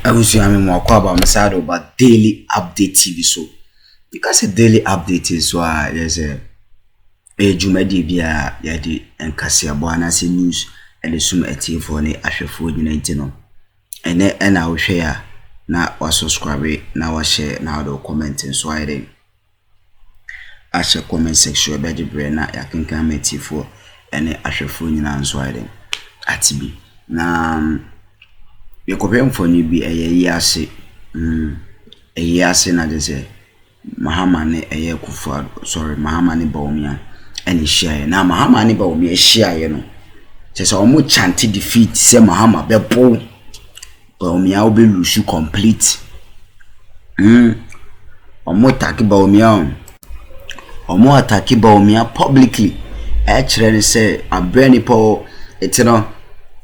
I was saying more about my about daily update TV so because a daily update is why there's a jumadi bia yadi and Kesi abwana se news and the sum eti for ne ahwefo nyina no ene na wo hwe na wa subscribe na wa share na wa comment so I ashe comment section be de bre na yakenkan meti for ene ahwefo nyina so I atibi na yekopem for ni bi yase yase na de say Mahama ne kufa sorry Mahama ne Bawumia and share na Mahama ne Bawumia share no say omo Chant defeat say Mahama be bo Bawumia will be lose complete omo attack Bawumia omo attack Bawumia publicly actually say abrani po etino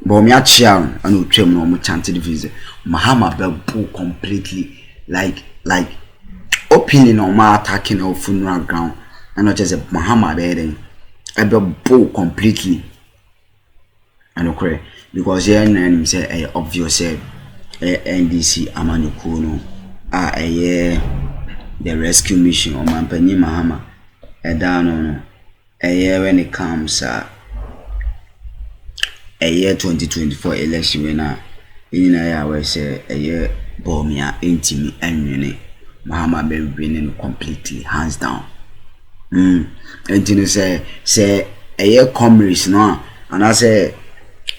Bawumia chian and utwem no omo Chant defeat Mahama be bo completely like opening on my attacking our funeral ground and not just a Mahama bedding I be bow completely and okay because here and say obvious say NDC Amanukuno the rescue mission on my penny Mahama down on a year when it comes a year 2024 election when in I say a year Bawumia intimate and Mahama be winning completely, hands down. And you say a year comrades no, and I say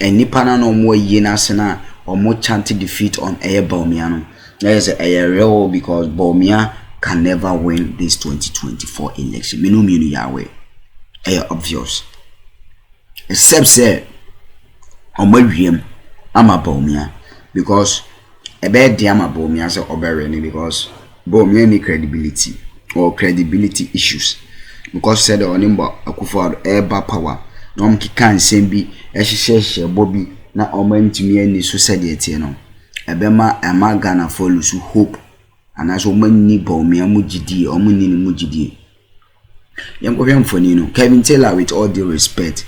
a nipana no more yenasena or more Chant defeat on a Bawumia no. There is a real because Bawumia can never win this 2024 election. Me no mean Yahweh. Obvious. Except say on my dream, I'm a Bawumia because a bad damn a Bawumia so obereni because Bawumia any credibility or credibility issues because said on him akufo eba power no mkika nsem bi ehyehyehye bobi na omantumi ani so said no ebema Ghana follow so hope and as omani Bawumia mugidi omani ni mugidi yankofem foni no Kelvin with all due respect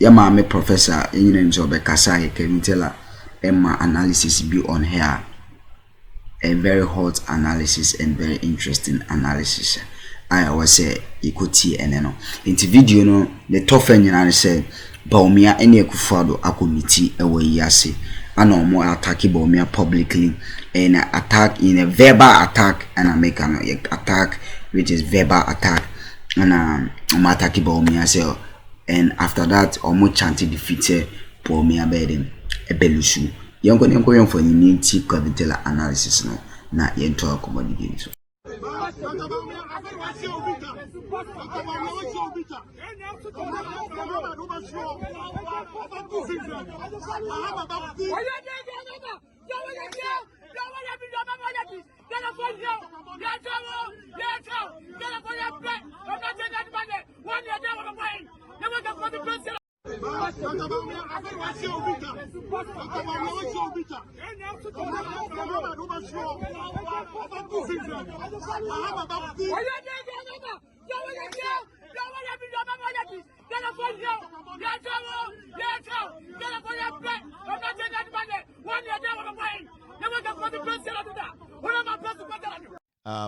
yama me professor in job kasa Kelvin Emma analysis be on here. A very hot analysis and very interesting analysis. I always say equity and no. In the video no the tough and say Bawumia any kufado akomiti ewe yase and more attack Bawumia publicly and attack in a verbal attack and I make an attack which is verbal attack and attack Bawumia say and after that almost Chant defeated Bawumia bedding a belusu. Yanko for unity Kelvin analysis no na yento akomodi game so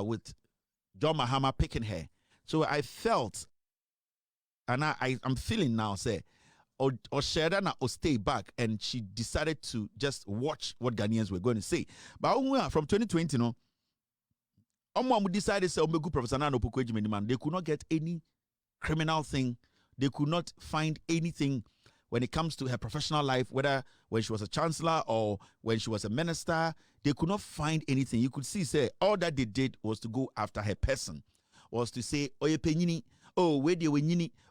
with John Mahama picking her. So I felt, and I'm feeling now, say, or Sheridan or stay back, and she decided to just watch what Ghanaians were going to say. But from 2020, no, decided to say, Professor Naana Opoku-Agyemang, they could not get any criminal thing. They could not find anything when it comes to her professional life, whether when she was a chancellor or when she was a minister. They could not find anything. You could see, say, all that they did was to go after her person, was to say, oh, where they were,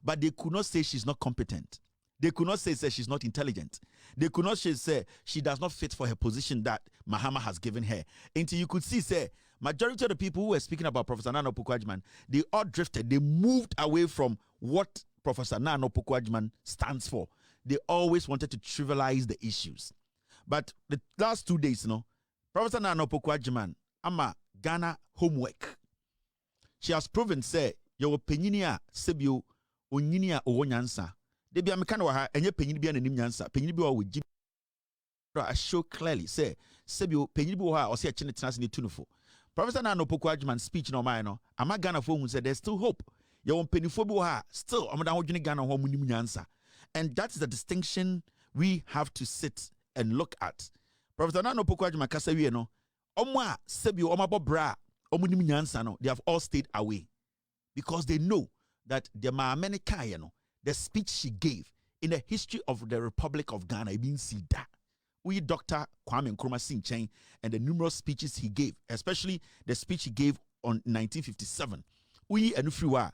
but they could not say she's not competent. They could not say she's not intelligent. They could not say she does not fit for her position that Mahama has given her. Until you could see, say, majority of the people who were speaking about Professor Naana Opoku-Agyemang, they all drifted. They moved away from what Professor Naana Opoku-Agyemang stands for. They always wanted to trivialize the issues. But the last 2 days, Professor Naana Opoku-Agyemang, ama Ghana homework. She has proven, say, your opinion, sebio, onyinia, owonyansa. They be a mechanic, and your penny be an nyansa, penny be with I show clearly say sebio penyibu ha or say chine tenas ni tunufo. Professor Nana Opoku-Agyemang speech no mine no. Ama Ghana for who said there's still hope. You want penifo ha still amada hodwene Ghana ho munim nyansa. And that's the distinction we have to sit and look at. Professor Nana Opoku-Agyemang kasa wie no. Omo a sebio omabo bra omunim nyansa no, they have all stayed away because they know that the maamene kaya no, the speech she gave in the history of the Republic of Ghana, it means see that. We Dr. Kwame Nkrumah Chant and the numerous speeches he gave, especially the speech he gave on 1957. We and Friwa,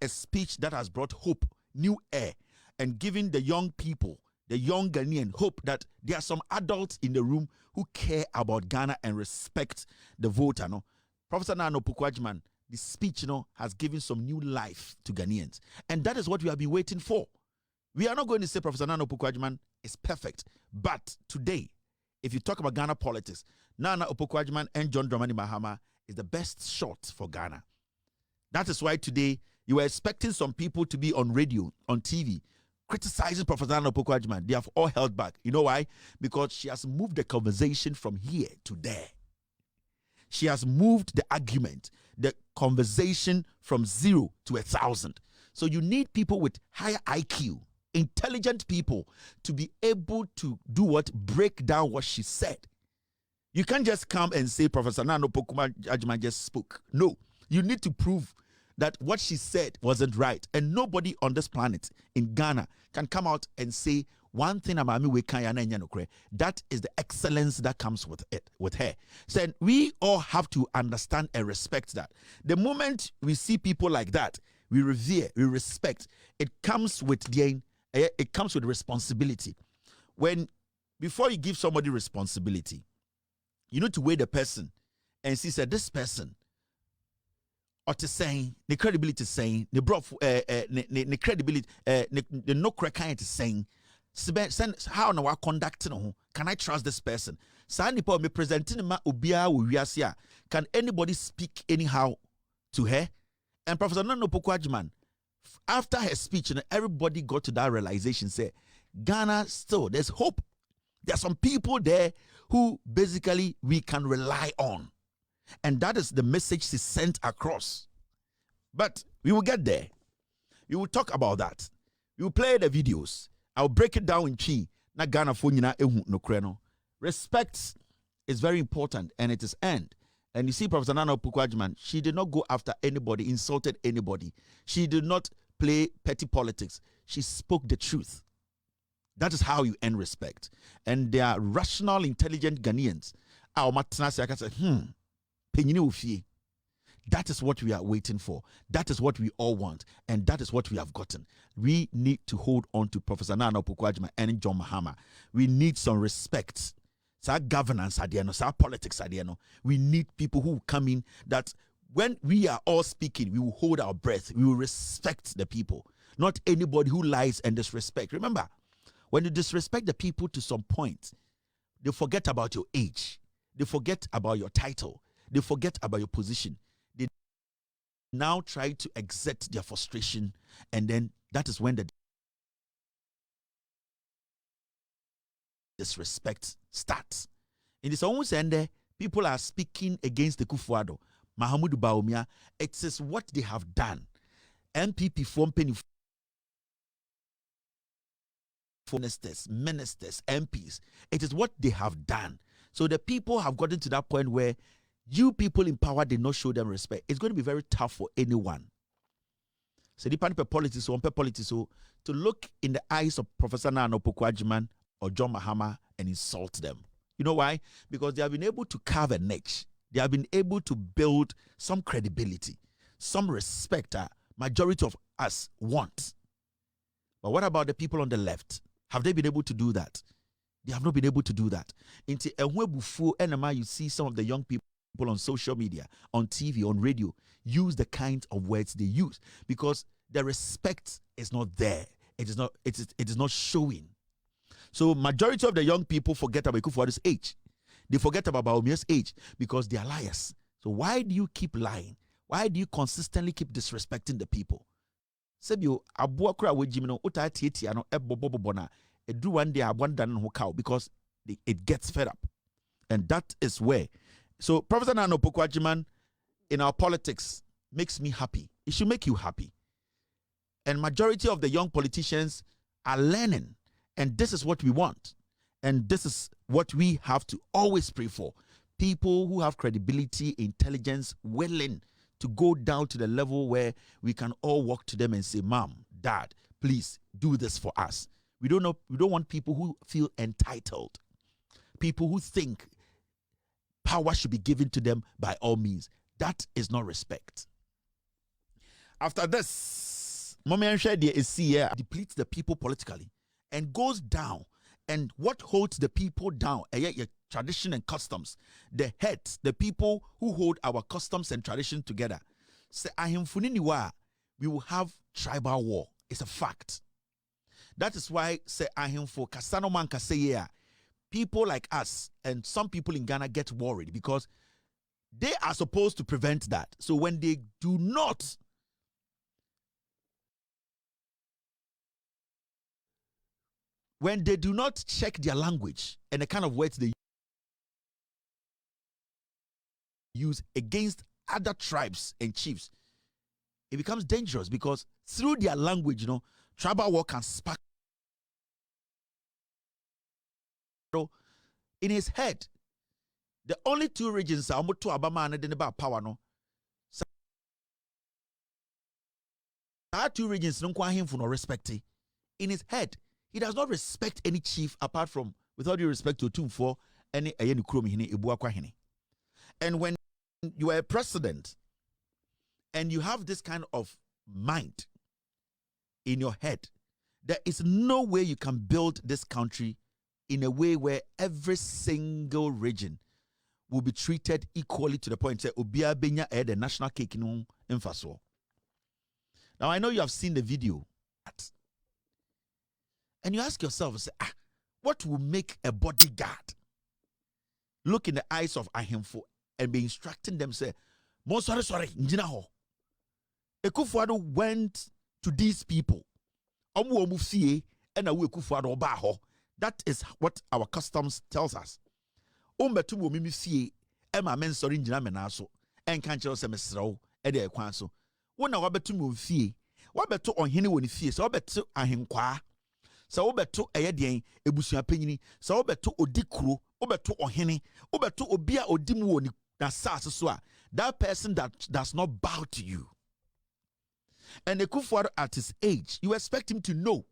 a speech that has brought hope, new air, and giving the young people, the young Ghanaian, hope that there are some adults in the room who care about Ghana and respect the voter. No? Professor Nana Opoku-Agyemang, the speech has given some new life to Ghanaians. And that is what we have been waiting for. We are not going to say Professor Nana Opoku-Agyemang is perfect. But today, if you talk about Ghana politics, Nana Opoku-Agyemang and John Dramani Mahama is the best shot for Ghana. That is why today you were expecting some people to be on radio, on TV, criticizing Professor Nana Opoku-Agyemang. They have all held back. You know why? Because she has moved the conversation from here to there. She has moved the argument, the conversation from 0 to 1,000. So you need people with higher IQ, intelligent people to be able to do what? Break down what she said. You can't just come and say Professor Nana Opoku-Agyemang just spoke. No, you need to prove that what she said wasn't right. And nobody on this planet in Ghana can come out and say one thing about me. That is the excellence that comes with it, with her. So we all have to understand and respect that. The moment we see people like that, we revere, we respect. It comes with responsibility. Before you give somebody responsibility, you need to weigh the person and see that this person or to saying the credibility saying the brought the credibility the no correct kind to saying how no I conduct no can I trust this person? Sani po me presenting ma obia wiase can anybody speak anyhow to her? And Professor Nana Opoku-Agyemang, after her speech, everybody got to that realization, say Ghana still there's hope. There are some people there who basically we can rely on. And that is the message she sent across. But we will get there. We will talk about that. We will play the videos. I'll break it down in Chi. Na Ghana for nyina ehu no kreno. Respect is very important and it is earned. And you see, Professor Nana Opoku-Agyemang, she did not go after anybody, insulted anybody. She did not play petty politics. She spoke the truth. That is how you earn respect. And they are rational, intelligent Ghanaians. That is what we are waiting for. That is what we all want. And that is what we have gotten. We need to hold on to Professor Nana Opoku-Agyemang and John Mahama. We need some respect. Our governance, our politics, we need people who come in that when we are all speaking, we will hold our breath. We will respect the people. Not anybody who lies and disrespect. Remember, when you disrespect the people to some point, they forget about your age. They forget about your title. They forget about your position. They now try to exert their frustration, and then that is when the disrespect starts. In this almost end, people are speaking against the Kufuado, Mahamudu Bawumia. It is what they have done. MPP form penny ministers, MPs. It is what they have done. So the people have gotten to that point where you people in power did not show them respect. It's going to be very tough for anyone. So depending on politics, to look in the eyes of Professor Nana Opoku-Agyemang or John Mahama and insult them. You know why? Because they have been able to carve a niche. They have been able to build some credibility, some respect majority of us want. But what about the people on the left? Have they been able to do that? They have not been able to do that. Into enema, you see some of the young people on social media, on TV, on radio, use the kind of words they use because the respect is not there. It is not showing. So majority of the young people forget about Kufuor's age. They forget about Bawumia's age because they are liars. So why do you keep lying? Why do you consistently keep disrespecting the people? Sebio Opoku-Agyemang uta tieti ano ebobobo na edu one day abwanda no cow because it gets fed up. And that is where. So Professor Naana Opoku-Agyemang in our politics makes me happy. It should make you happy. And majority of the young politicians are learning. And this is what we want. And this is what we have to always pray for. People who have credibility, intelligence, willing to go down to the level where we can all walk to them and say, Mom, Dad, please do this for us. We don't want people who feel entitled. People who think power should be given to them by all means. That is not respect. After this, Mama is here, depletes the people politically and goes down. And what holds the people down? Your tradition and customs. The heads, the people who hold our customs and tradition together. Say, we will have tribal war. It's a fact. That is why, say, for Kasano man Kaseya, people like us and some people in Ghana get worried because they are supposed to prevent that. So when they do not, check their language and the kind of words they use against other tribes and chiefs, it becomes dangerous because through their language, tribal war can spark. In his head, the only two regions are to Obama and then about power. No, our two regions don't quite him for no respect. In his head, he does not respect any chief apart from, with all due respect to Tumfo, any Kromi. And when you are a president and you have this kind of mind in your head, there is no way you can build this country in a way where every single region will be treated equally to the point say Obia Benya the national cake in Infaso. Now I know you have seen the video, and you ask yourself, say, what will make a bodyguard look in the eyes of Ahemfo and be instructing them, say, Mo sorry, njina ho. Ekufuado went to these people. Omu fie and awu Ekufuado oba ho. That is what our customs tells us. Umbetu wo mimi fie ema men sorry njina menaso en kanche se mesrew e de kwan so. Wona wabetu mo fie, wabetu onhene woni fie, so wabetu ahenkwa. So wobeto eyedien ebusua panyini, so wobeto odikuro, wobeto ohene, wobeto obia odimu woni na sase so a, that person that does not bow to you. And Ekufuado at his age, you expect him to know.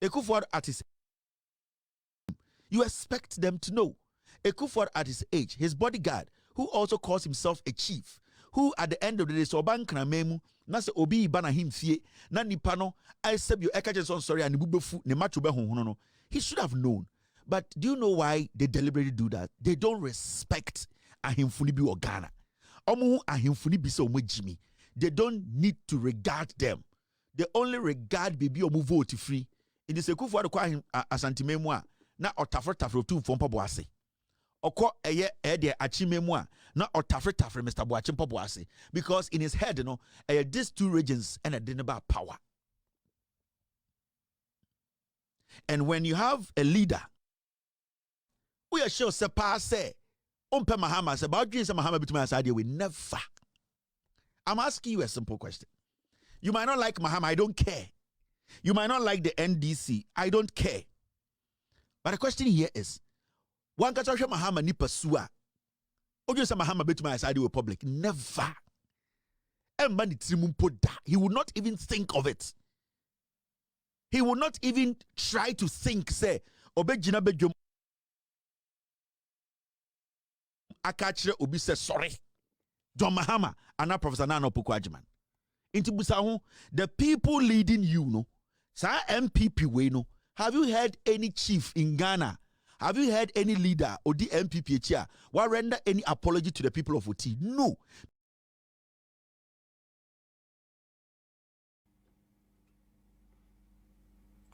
Ekufuado at his age, you expect them to know. Ekufuado at his age, his bodyguard, who also calls himself a chief, who at the end of the day so bankra memu na se obi bana him fie na nipa no I said you ekaje son sorry and bubefu ne macho be honhono no, he should have known. But do you know why they deliberately do that? They don't respect ahemfuni bi Ghana. Omo ahemfuni bi se omo jimi. They don't need to regard them. They only regard baby omo vote free. In the Ekufuado kwa Asante memu a na otafro tu mfo mpabo ase. Oko eye de achimemu a na otafre Mr. Boachi mpabo ase, because in his head these two regions and a din about power. And when you have a leader we are sure se pass say umpe Mahama say about dreams Mahama between us idea we never. I'm asking you a simple question. You might not like Mahama, I don't care. You might not like the NDC, I don't care. But the question here is, one can talk Mahama ni pasua. Ojo say Mahama between us idea with public. Never. He would not even think of it. He would not even try to think, say, Obejina Bejum Akachre Obi say sorry. John Mahama and now Professor Naana Opoku-Agyemang. Into Busahu, the people leading you, no, sa MPP way, no. Have you heard any chief in Ghana? Have you heard any leader or the MPP here who render any apology to the people of Oti? No.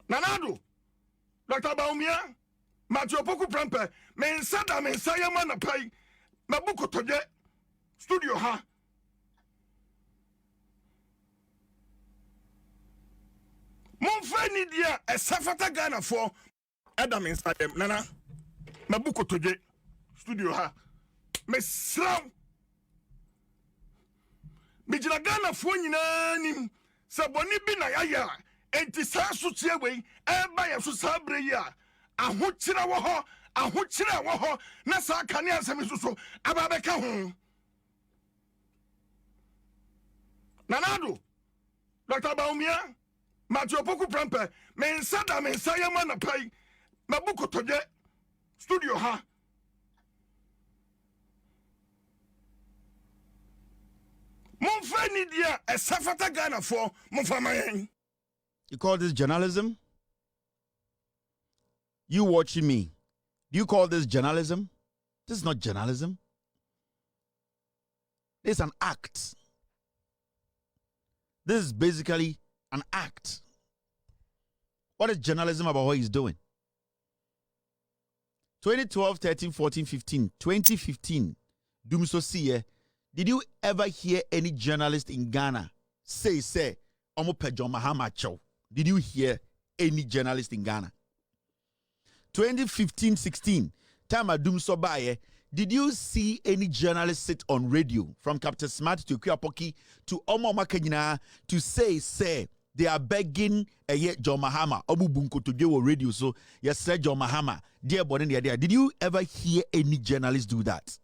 Nanado, Dr. Bawumia, Matthew Opoku Prampe, mensada mensaya mana pai, mabuko toje, studio ha. Monfeni dia, a safata Ghana for Adam inside them nana mabuko toje studio ha me sram me jina Ghana fo nyina nim se boni bi na yaya enti sa so tie we e ba ye so sa bre yi a ahokyere wo ho na sa kane asem so aba be ka ho Nanado Dr. Bawumia Matthew Opoku Prampe me nsada me nsayama na pai mabuko toje studio ha Monfa ni dia esafata Ghana for monfa mayen. You call this journalism? You watching me? Do you call this journalism? This is not journalism. It's an act. This is basically an act. What is journalism about what he's doing? 2012, 13, 14, 15, 2015, Dumso Siye. Did you ever hear any journalist in Ghana say, Omo Pejo Mahama Chow? Did you hear any journalist in Ghana? 2015, 16, time Dumso Baye, did you see any journalist sit on radio from Captain Smart to Kuapoki to Omo Makanyina to say, they are begging John Mahama, Obu Bunko to do a radio, so yes, sir, John Mahama, dear Bonin, did you ever hear any journalist do that?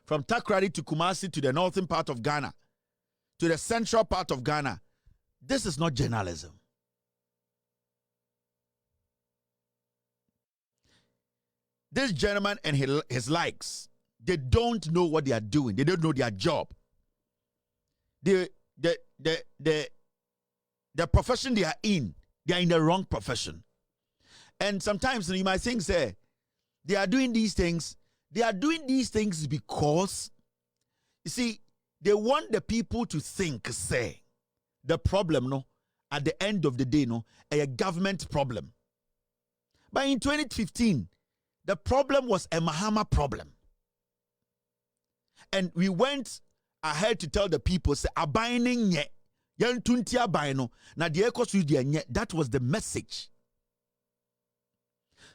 From Takrady to Kumasi to the northern part of Ghana, to the central part of Ghana. This is not journalism. This gentleman and his likes, they don't know what they are doing. They don't know their job. The profession they are in the wrong profession. And sometimes you might think, say, they are doing these things. They are doing these things because, you see, they want the people to think, say, the problem, no, at the end of the day, no, a government problem. But in 2015, the problem was a Mahama problem. And we went ahead to tell the people, say, abining ye, yan tuntia bino, na the echo nye. That was the message.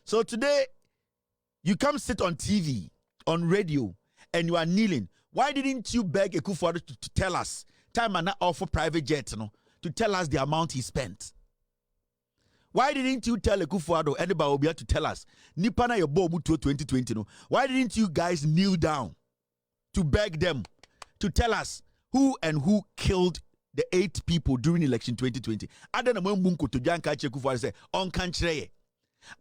So today, you come sit on TV, on radio, and you are kneeling. Why didn't you beg Akufo-Addo to tell us, time and not offer private jet, no, to tell us the amount he spent? Why didn't you tell Akufo-Addo and Bawumia to tell us, Nipana your bobu to 2020, no? Why didn't you guys kneel down to beg them to tell us who killed the 8 people during election 2020? Adana Mbunko to Janka Akufo-Addo say, on country.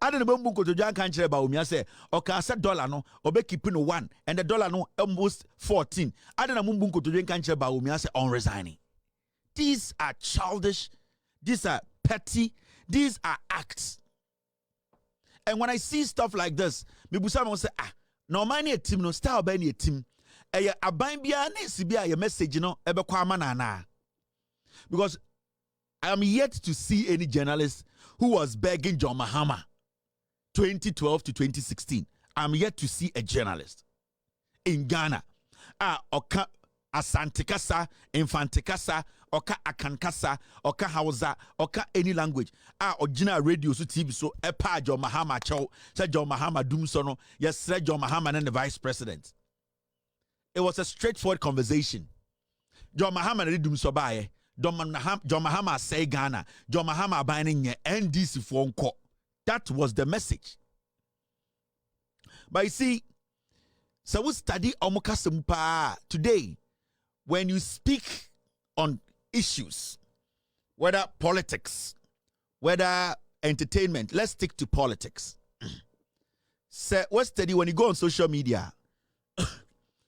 Adana Mbunko to Janka Bawumia say, okay, said dollar no, obe keeping 1, and the dollar no almost 14. Adana Mbunko to Janka Bawumia say, on resigning. These are childish, these are petty, these are acts. And when I see stuff like this, maybe someone say, no money a team, no style by any team. A bind be a message, you know, ebe kwa manana. Because I am yet to see any journalist who was begging John Mahama 2012 to 2016. I'm yet to see a journalist in Ghana. Oka Asante Kasa, Infront Kasa, Oka Akankasa, Oka Hausa, Oka any language. Original radio so TV so epa John Mahama Chow, said John Mahama Dumsono, yes, said John Mahama and the vice president. It was a straightforward conversation. John Mahama and Dumso Baye, John Mahama say Ghana, John Mahama binding NDC phone call. That was the message. But you see, so we study Omukasimpa today. When you speak on issues, whether politics, whether entertainment, let's stick to politics. So what's study when you go on social media?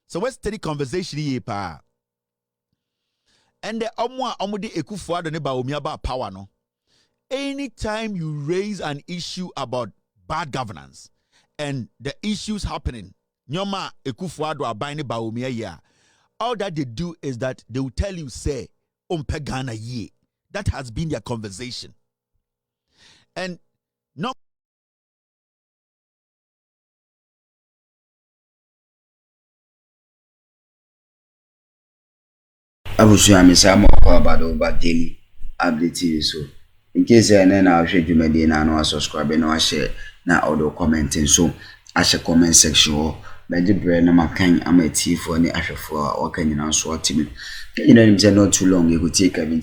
So what's study conversation here, pa? And the omudi Akufo-Addo ne Bawumia about power no. Anytime you raise an issue about bad governance and the issues happening, nyoma Akufo-Addo abine Bawumia here. All that they do is that they will tell you, say, Umpe Ghana ye. That has been their conversation. And no. Abusua me say mo kwa bado ba daily update so in case ene na ahwe dwumadi na no subscribe na share na odo commenting so ashe comment section o beje bre na makan amati for ni ahwefo a waka nyina so atimi him say not too long you go take Kelvin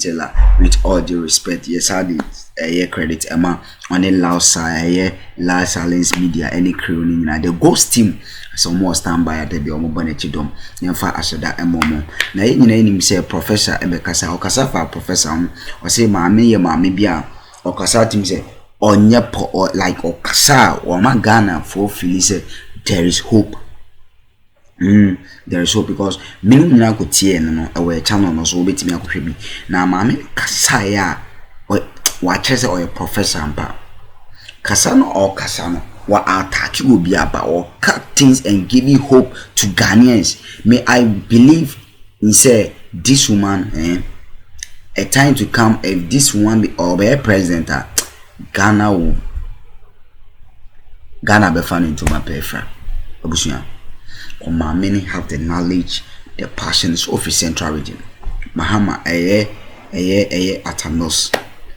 with all due respect yes I did credit Emma on the loud side La Silence Media any crew ni na the ghost team so more standby at the omo bonechi dom yemfa aseda emomo na nyina him say professor ebekasa okasa fa professor o say maame ye maame bia okasa team say onye po like okasa o ma Ghana for feel say there is hope. There is hope because minimum na ko tie no we channel no so obetimi akohwe bi na maame kasa ya wa chese o professor mpa kasa no wa attack obi aba or cut things and giving hope to Ghanaians. May I believe in say this woman a time to come if this woman be or be president Ghana be fan into my prefer obusuya. Many have the knowledge, the passions of the central region. Mahama atanos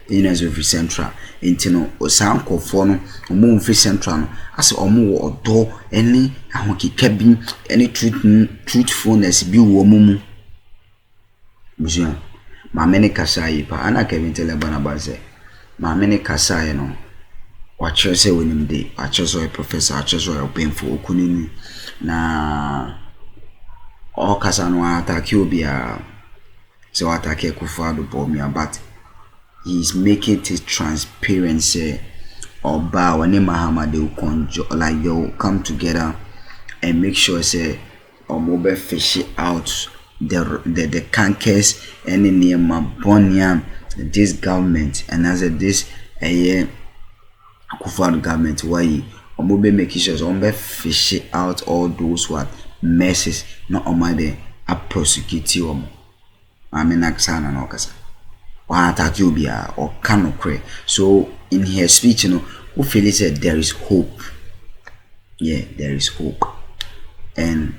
in as of central intino or sound conform or free central as omo or door any ahoki cabin any truthfulness be womumu. Museum. Ma many kasai pa ana Kelvin telebanabaze. Ma many kasai no. Watch say when him day, watch a professor, watch a painful kunini. Na all kasano attack you be so attack Kufado Bawumia, but he's making it transparency or bow when Mahama they will conjure like they will come together and make sure say or mobile fish out the cankers and in near Mabonia this government and as this Kufado government why be making sure on be fish out all those what messes not on my day a prosecute you. I mean aksana no kasa. Wa attack you be or cannot cray. So in her speech, who feel said there is hope. Yeah, there is hope. And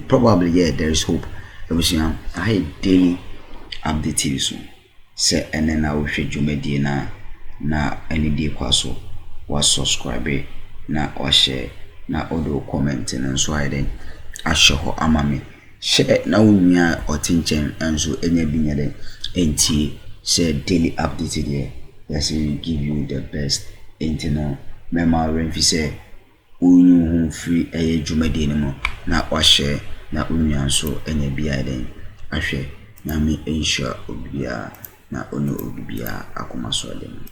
probably there is hope. I daily update you soon. Say and then I will show you medina na any day kwaso was subscribe na or share na audio commenting and so I then asho ho amame share na unya otinchen enso enya binya den enti say daily update there yes we give you the best enti no mema remfi say unyu hu free jumadi ni mo na or share na unya so enya bia den ahwe na me ensure obia na ono obia akoma so dem.